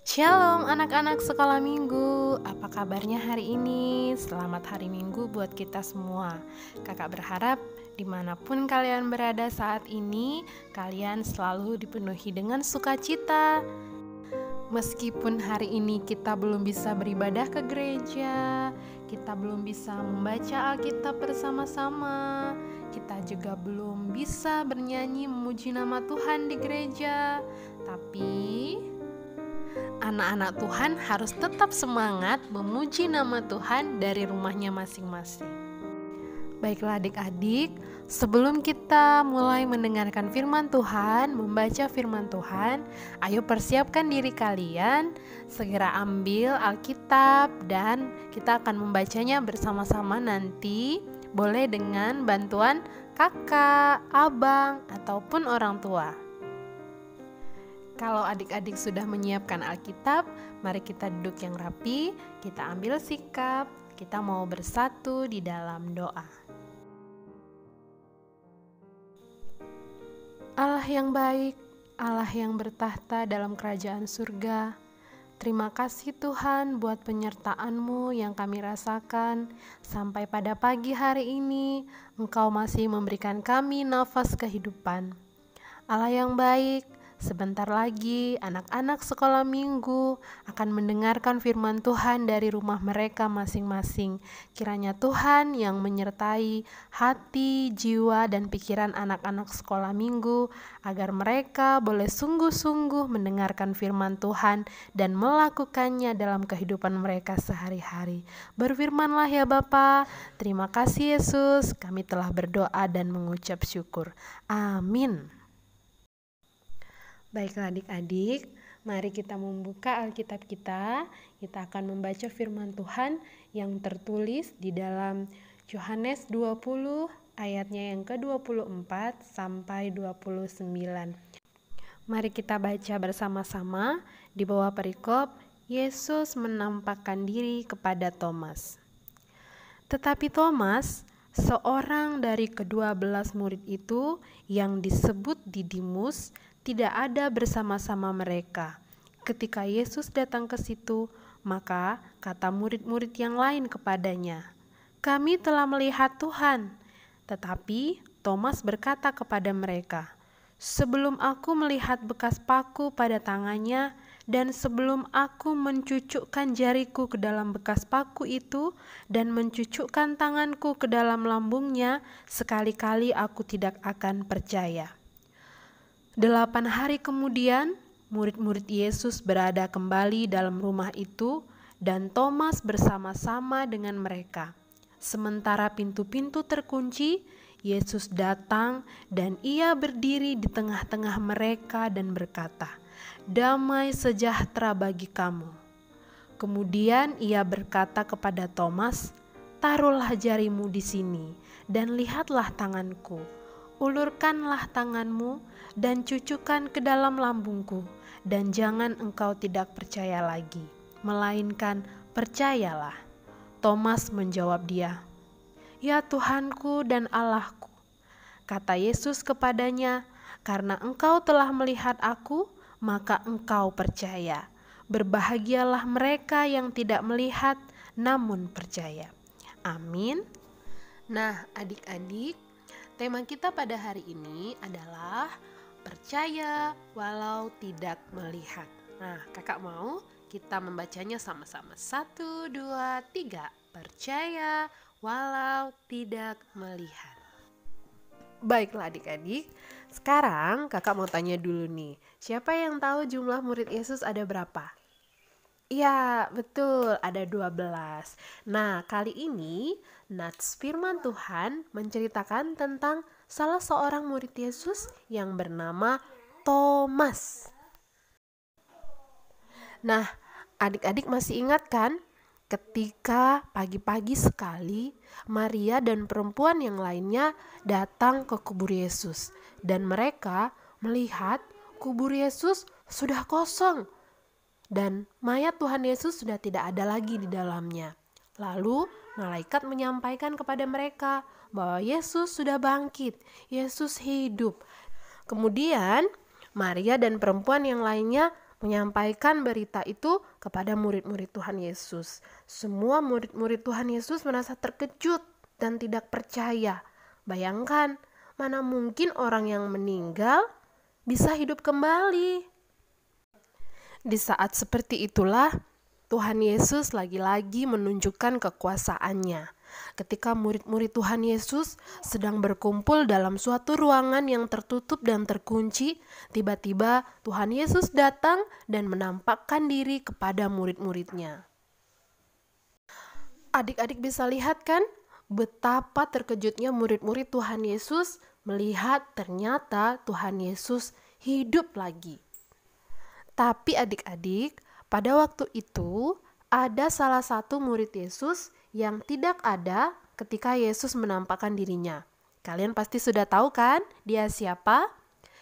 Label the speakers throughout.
Speaker 1: Shalom anak-anak sekolah minggu. Apa kabarnya hari ini? Selamat hari minggu buat kita semua. Kakak berharap dimanapun kalian berada saat ini, kalian selalu dipenuhi dengan sukacita. Meskipun hari ini kita belum bisa beribadah ke gereja, kita belum bisa membaca Alkitab bersama-sama, kita juga belum bisa bernyanyi memuji nama Tuhan di gereja, tapi anak-anak Tuhan harus tetap semangat memuji nama Tuhan dari rumahnya masing-masing. Baiklah adik-adik, sebelum kita mulai mendengarkan firman Tuhan, membaca firman Tuhan, ayo persiapkan diri kalian, segera ambil Alkitab dan kita akan membacanya bersama-sama nanti, boleh dengan bantuan kakak, abang, ataupun orang tua. Kalau adik-adik sudah menyiapkan Alkitab, mari kita duduk yang rapi, kita ambil sikap, kita mau bersatu di dalam doa. Allah yang baik, Allah yang bertahta dalam kerajaan surga, terima kasih Tuhan buat penyertaan-Mu yang kami rasakan. Sampai pada pagi hari ini, Engkau masih memberikan kami nafas kehidupan. Allah yang baik, sebentar lagi anak-anak sekolah minggu akan mendengarkan firman Tuhan dari rumah mereka masing-masing. Kiranya Tuhan yang menyertai hati, jiwa, dan pikiran anak-anak sekolah minggu agar mereka boleh sungguh-sungguh mendengarkan firman Tuhan dan melakukannya dalam kehidupan mereka sehari-hari. Berfirmanlah ya Bapa. Terima kasih Yesus, kami telah berdoa dan mengucap syukur. Amin. Baiklah adik-adik, mari kita membuka Alkitab kita. Kita akan membaca firman Tuhan yang tertulis di dalam Yohanes 20 ayatnya yang ke-24 sampai 29. Mari kita baca bersama-sama di bawah perikop Yesus menampakkan diri kepada Thomas. Tetapi Thomas, seorang dari ke-12 murid itu yang disebut Didimus, tidak ada bersama-sama mereka. Ketika Yesus datang ke situ, maka kata murid-murid yang lain kepadanya, "Kami telah melihat Tuhan." Tetapi Thomas berkata kepada mereka, "Sebelum aku melihat bekas paku pada tangannya, dan sebelum aku mencucukkan jariku ke dalam bekas paku itu, dan mencucukkan tanganku ke dalam lambungnya, sekali-kali aku tidak akan percaya." 8 hari kemudian, murid-murid Yesus berada kembali dalam rumah itu, dan Thomas bersama-sama dengan mereka. Sementara pintu-pintu terkunci, Yesus datang dan ia berdiri di tengah-tengah mereka dan berkata, "Damai sejahtera bagi kamu." Kemudian ia berkata kepada Thomas, "Taruhlah jarimu di sini dan lihatlah tanganku. Ulurkanlah tanganmu dan cucukkan ke dalam lambungku, dan jangan engkau tidak percaya lagi, melainkan percayalah." Thomas menjawab dia, "Ya Tuhanku dan Allahku." Kata Yesus kepadanya, "Karena engkau telah melihat aku, maka engkau percaya. Berbahagialah mereka yang tidak melihat, namun percaya." Amin. Nah, adik-adik, tema kita pada hari ini adalah percaya walau tidak melihat. Nah, kakak mau kita membacanya sama-sama. 1, 2, 3. Percaya walau tidak melihat. Baiklah adik-adik, sekarang kakak mau tanya dulu nih. Siapa yang tahu jumlah murid Yesus ada berapa? Ya, betul, ada 12. Nah, kali ini Nats firman Tuhan menceritakan tentang salah seorang murid Yesus yang bernama Thomas. Nah, adik-adik masih ingat kan? Ketika pagi-pagi sekali Maria dan perempuan yang lainnya datang ke kubur Yesus, dan mereka melihat kubur Yesus sudah kosong dan mayat Tuhan Yesus sudah tidak ada lagi di dalamnya. Lalu malaikat menyampaikan kepada mereka bahwa Yesus sudah bangkit, Yesus hidup. Kemudian Maria dan perempuan yang lainnya menyampaikan berita itu kepada murid-murid Tuhan Yesus. Semua murid-murid Tuhan Yesus merasa terkejut dan tidak percaya. Bayangkan, mana mungkin orang yang meninggal bisa hidup kembali. Di saat seperti itulah Tuhan Yesus lagi-lagi menunjukkan kekuasaannya. Ketika murid-murid Tuhan Yesus sedang berkumpul dalam suatu ruangan yang tertutup dan terkunci, tiba-tiba Tuhan Yesus datang dan menampakkan diri kepada murid-muridnya. Adik-adik bisa lihat kan betapa terkejutnya murid-murid Tuhan Yesus melihat ternyata Tuhan Yesus hidup lagi. Tapi adik-adik, pada waktu itu ada salah satu murid Yesus yang tidak ada ketika Yesus menampakkan dirinya. Kalian pasti sudah tahu kan dia siapa?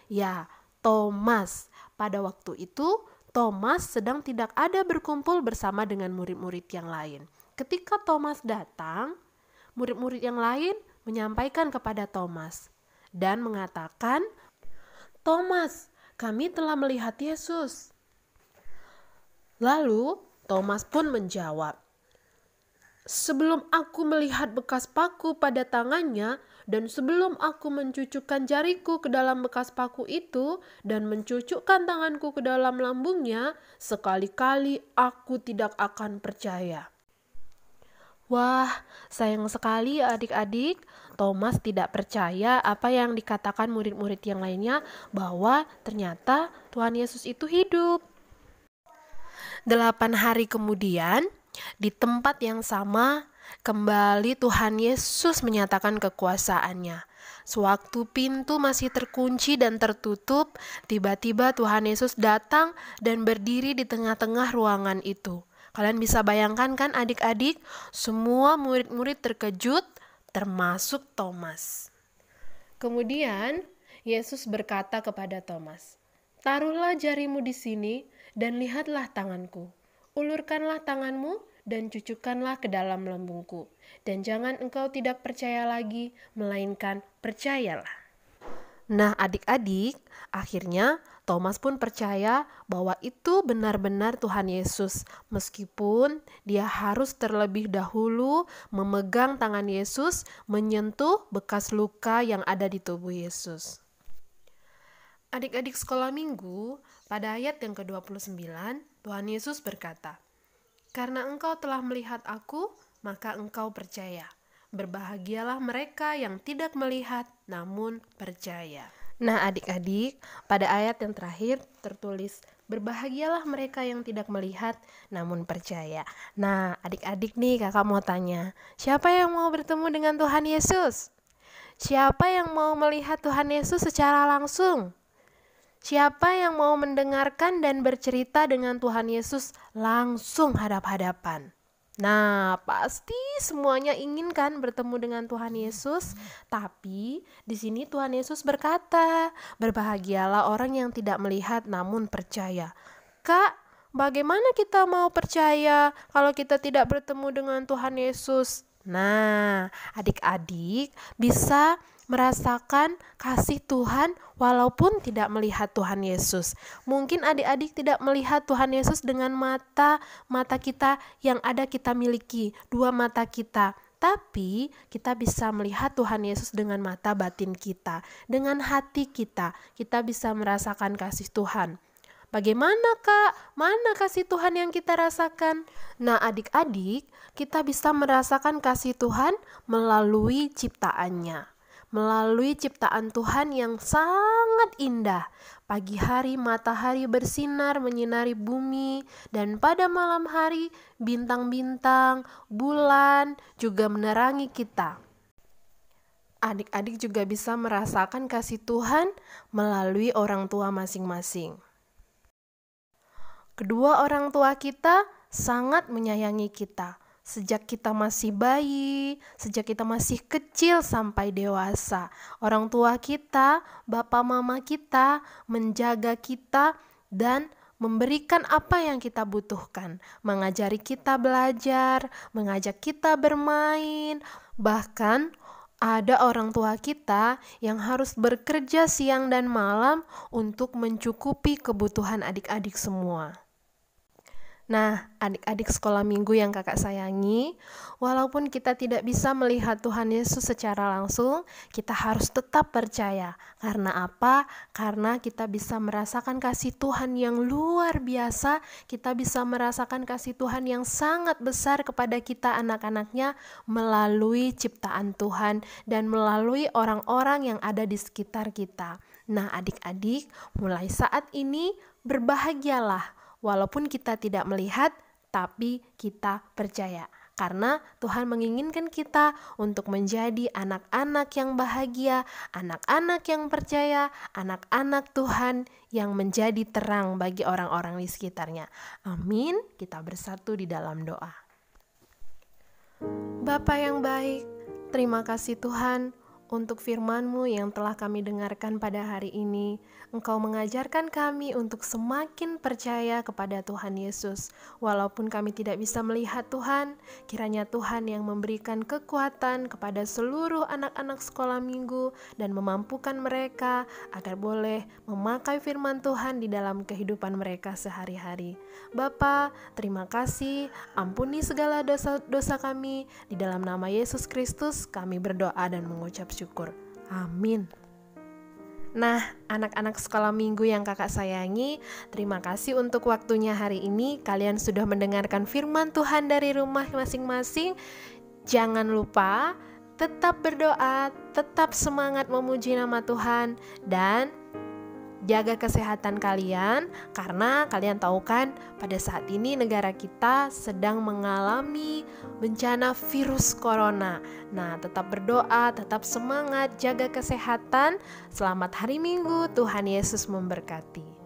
Speaker 1: Ya, Thomas. Pada waktu itu Thomas sedang tidak ada berkumpul bersama dengan murid-murid yang lain. Ketika Thomas datang, murid-murid yang lain menyampaikan kepada Thomas dan mengatakan, "Thomas, kami telah melihat Yesus." Lalu Thomas pun menjawab, "Sebelum aku melihat bekas paku pada tangannya, dan sebelum aku mencucukkan jariku ke dalam bekas paku itu, dan mencucukkan tanganku ke dalam lambungnya, sekali-kali aku tidak akan percaya." Wah, sayang sekali adik-adik, Thomas tidak percaya apa yang dikatakan murid-murid yang lainnya bahwa ternyata Tuhan Yesus itu hidup. 8 hari kemudian, di tempat yang sama, kembali Tuhan Yesus menyatakan kekuasaannya. Sewaktu pintu masih terkunci dan tertutup, tiba-tiba Tuhan Yesus datang dan berdiri di tengah-tengah ruangan itu. Kalian bisa bayangkan kan adik-adik, semua murid-murid terkejut, termasuk Thomas. Kemudian, Yesus berkata kepada Thomas, "Taruhlah jarimu di sini dan lihatlah tanganku. Ulurkanlah tanganmu dan cucukkanlah ke dalam lambungku. Dan jangan engkau tidak percaya lagi, melainkan percayalah." Nah adik-adik, akhirnya Thomas pun percaya bahwa itu benar-benar Tuhan Yesus. Meskipun dia harus terlebih dahulu memegang tangan Yesus, menyentuh bekas luka yang ada di tubuh Yesus. Adik-adik sekolah minggu, pada ayat yang ke-29, Tuhan Yesus berkata, "Karena engkau telah melihat aku, maka engkau percaya. Berbahagialah mereka yang tidak melihat, namun percaya." Nah adik-adik, pada ayat yang terakhir tertulis, "Berbahagialah mereka yang tidak melihat, namun percaya." Nah adik-adik nih kakak mau tanya, siapa yang mau bertemu dengan Tuhan Yesus? Siapa yang mau melihat Tuhan Yesus secara langsung? Siapa yang mau mendengarkan dan bercerita dengan Tuhan Yesus langsung hadap-hadapan? Nah, pasti semuanya inginkan bertemu dengan Tuhan Yesus. Tapi di sini Tuhan Yesus berkata, "Berbahagialah orang yang tidak melihat namun percaya." Kak, bagaimana kita mau percaya kalau kita tidak bertemu dengan Tuhan Yesus? Nah, adik-adik bisa merasakan kasih Tuhan walaupun tidak melihat Tuhan Yesus. Mungkin adik-adik tidak melihat Tuhan Yesus dengan mata kita yang ada kita miliki, 2 mata kita. Tapi kita bisa melihat Tuhan Yesus dengan mata batin kita, dengan hati kita. Kita bisa merasakan kasih Tuhan. Bagaimana Kak? Mana kasih Tuhan yang kita rasakan? Nah adik-adik, kita bisa merasakan kasih Tuhan melalui ciptaannya. Melalui ciptaan Tuhan yang sangat indah. Pagi hari matahari bersinar menyinari bumi, dan pada malam hari bintang-bintang, bulan juga menerangi kita. Adik-adik juga bisa merasakan kasih Tuhan melalui orang tua masing-masing. Kedua orang tua kita sangat menyayangi kita. Sejak kita masih bayi, sejak kita masih kecil sampai dewasa. Orang tua kita, bapak mama kita menjaga kita dan memberikan apa yang kita butuhkan. Mengajari kita belajar, mengajak kita bermain. Bahkan Ada orang tua kita yang harus bekerja siang dan malam untuk mencukupi kebutuhan adik-adik semua. Nah, adik-adik sekolah minggu yang kakak sayangi, walaupun kita tidak bisa melihat Tuhan Yesus secara langsung, kita harus tetap percaya. Karena apa? Karena kita bisa merasakan kasih Tuhan yang luar biasa, kita bisa merasakan kasih Tuhan yang sangat besar kepada kita anak-anaknya melalui ciptaan Tuhan dan melalui orang-orang yang ada di sekitar kita. Nah, adik-adik, mulai saat ini berbahagialah. Walaupun kita tidak melihat, tapi kita percaya. Karena Tuhan menginginkan kita untuk menjadi anak-anak yang bahagia, anak-anak yang percaya, anak-anak Tuhan yang menjadi terang bagi orang-orang di sekitarnya. Amin. Kita bersatu di dalam doa. Bapa yang baik, terima kasih Tuhan untuk firman-Mu yang telah kami dengarkan pada hari ini. Engkau mengajarkan kami untuk semakin percaya kepada Tuhan Yesus. Walaupun kami tidak bisa melihat Tuhan, kiranya Tuhan yang memberikan kekuatan kepada seluruh anak-anak sekolah minggu dan memampukan mereka agar boleh memakai firman Tuhan di dalam kehidupan mereka sehari-hari. Bapa, terima kasih. Ampuni segala dosa-dosa kami. Di dalam nama Yesus Kristus kami berdoa dan mengucap syukur. Amin. Nah, anak-anak sekolah minggu yang kakak sayangi, terima kasih untuk waktunya hari ini. Kalian sudah mendengarkan firman Tuhan dari rumah masing-masing. Jangan lupa tetap berdoa, tetap semangat memuji nama Tuhan, dan jaga kesehatan kalian, karena kalian tahu kan pada saat ini negara kita sedang mengalami bencana virus corona. Nah, tetap berdoa, tetap semangat, jaga kesehatan. Selamat hari Minggu, Tuhan Yesus memberkati.